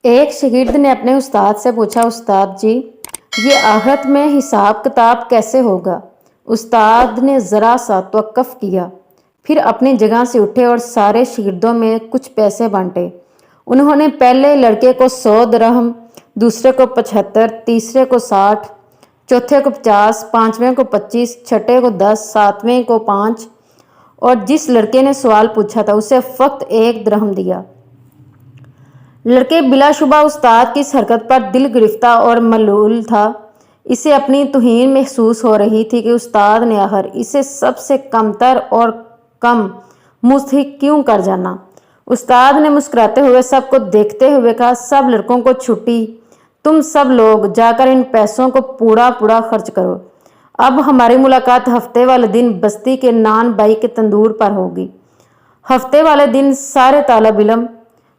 एक शागिर्द ने अपने उस्ताद से पूछा, उस्ताद जी, ये आखिरत में हिसाब किताब कैसे होगा। उस्ताद ने ज़रा सा तवक्कुफ़ किया, फिर अपनी जगह से उठे और सारे शागिर्दों में कुछ पैसे बांटे। उन्होंने पहले लड़के को 100 दिरहम, दूसरे को 75, तीसरे को 60, चौथे को 50, पाँचवें को 25, छठे को 10, सातवें को 5 और जिस लड़के ने सवाल पूछा था उसे फ़कत 1 दिरहम दिया। लड़के बिलाशुबा उस्ताद की इस हरकत पर दिल गिरफ्तार और मलूल था। इसे अपनी तौहीन महसूस हो रही थी कि उस्ताद ने आखिर इसे सबसे कमतर और कम मुस्तहिक क्यों कर जाना। उस्ताद ने मुस्कुराते हुए सबको देखते हुए कहा, सब लड़कों को छुट्टी, तुम सब लोग जाकर इन पैसों को पूरा पूरा खर्च करो। अब हमारी मुलाकात हफ्ते वाले दिन बस्ती के नान बाई के तंदूर पर होगी। हफ्ते वाले दिन सारे तालिब इल्म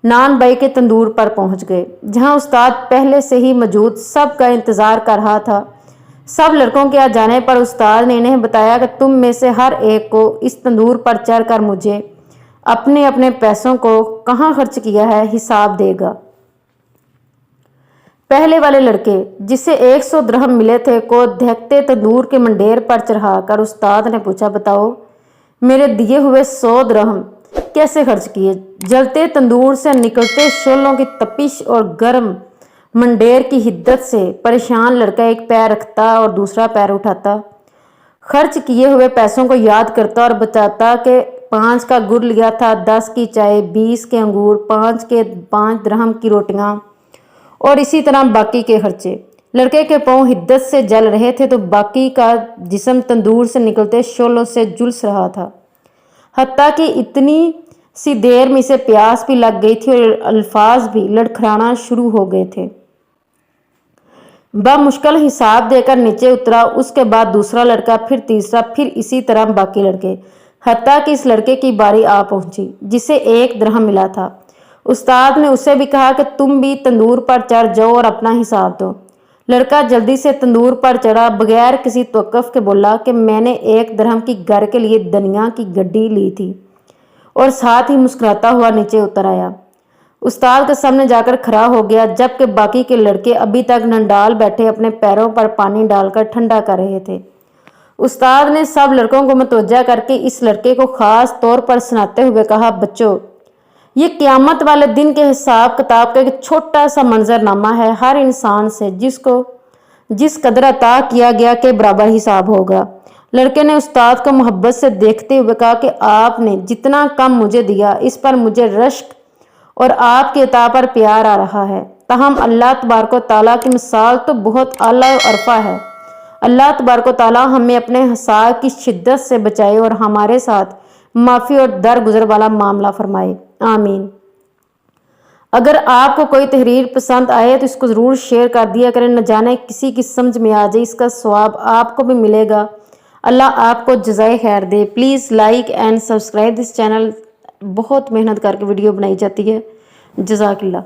नान बाई के तंदूर पर पहुंच गए, जहां उस्ताद पहले से ही मौजूद सब का इंतज़ार कर रहा था। सब लड़कों के आ जाने पर उस्ताद ने इन्हें बताया कि तुम में से हर एक को इस तंदूर पर चढ़कर मुझे अपने अपने पैसों को कहाँ खर्च किया है हिसाब देगा। पहले वाले लड़के, जिसे 100 दिरहम मिले थे, को दहकते तंदूर के मंडेर पर चढ़ाकर उस्ताद ने पूछा, बताओ मेरे दिए हुए 100 दिरहम कैसे खर्च किए। जलते तंदूर से निकलते शोलों की तपिश और गर्म मंडेर की हिद्दत से परेशान लड़का एक पैर रखता और दूसरा पैर उठाता, खर्च किए हुए पैसों को याद करता और बताता कि 5 का गुड़ लिया था, 10 की चाय, 20 के अंगूर, 5 के 5 दिरहम की रोटियां और इसी तरह बाकी के खर्चे। लड़के के पांव हिद्दत से जल रहे थे तो बाकी का जिस्म तंदूर से निकलते शोलों से झुलस रहा था। हत्ता कि इतनी सी देर में इसे प्यास भी लग गई थी और अल्फाज भी लड़खड़ाना शुरू हो गए थे। मुश्किल हिसाब देकर नीचे उतरा। उसके बाद दूसरा लड़का, फिर तीसरा, फिर इसी तरह बाकी लड़के, हत्ता कि इस लड़के की बारी आ पहुंची जिसे 1 दिरहम मिला था। उस्ताद ने उसे भी कहा कि तुम भी तंदूर पर चढ़ जाओ और अपना हिसाब दो। लड़का जल्दी से तंदूर पर चढ़ा, बगैर किसी तवक्कुफ़ के बोला कि मैंने 1 दिरहम की घर के लिए दुनिया की गड्डी ली थी और साथ ही मुस्कुराता हुआ नीचे उतर आया। उस्ताद के सामने जाकर खड़ा हो गया, जबकि बाकी के लड़के अभी तक नंडाल बैठे अपने पैरों पर पानी डालकर ठंडा कर रहे थे। उस्ताद ने सब लड़कों को मतवज्जा करके इस लड़के को खास तौर पर सुनाते हुए कहा, बच्चों, ये क़यामत वाले दिन के हिसाब किताब का एक छोटा सा मंजरनामा है। हर इंसान से जिसको जिस कदर अता किया गया के बराबर हिसाब होगा। लड़के ने उस्ताद को मोहब्बत से देखते हुए कहा कि आपने जितना कम मुझे दिया, इस पर मुझे रश्क और आपके अता पर प्यार आ रहा है। ताहम अल्लाह तबारक व तआला की मिसाल तो बहुत आला और अरफा है। अल्लाह तबारक व तआला हमें अपने हिसाब की शिद्दत से बचाए और हमारे साथ माफ़ी और दरगुजर वाला मामला फरमाए, आमीन। अगर आपको कोई तहरीर पसंद आए तो इसको ज़रूर शेयर कर दिया करें, न जाने किसी की समझ में आ जाए, इसका सवाब आपको भी मिलेगा। अल्लाह आपको जज़ाए खैर दे। Please like and subscribe this channel. बहुत मेहनत करके वीडियो बनाई जाती है। जज़ाकल्लाह।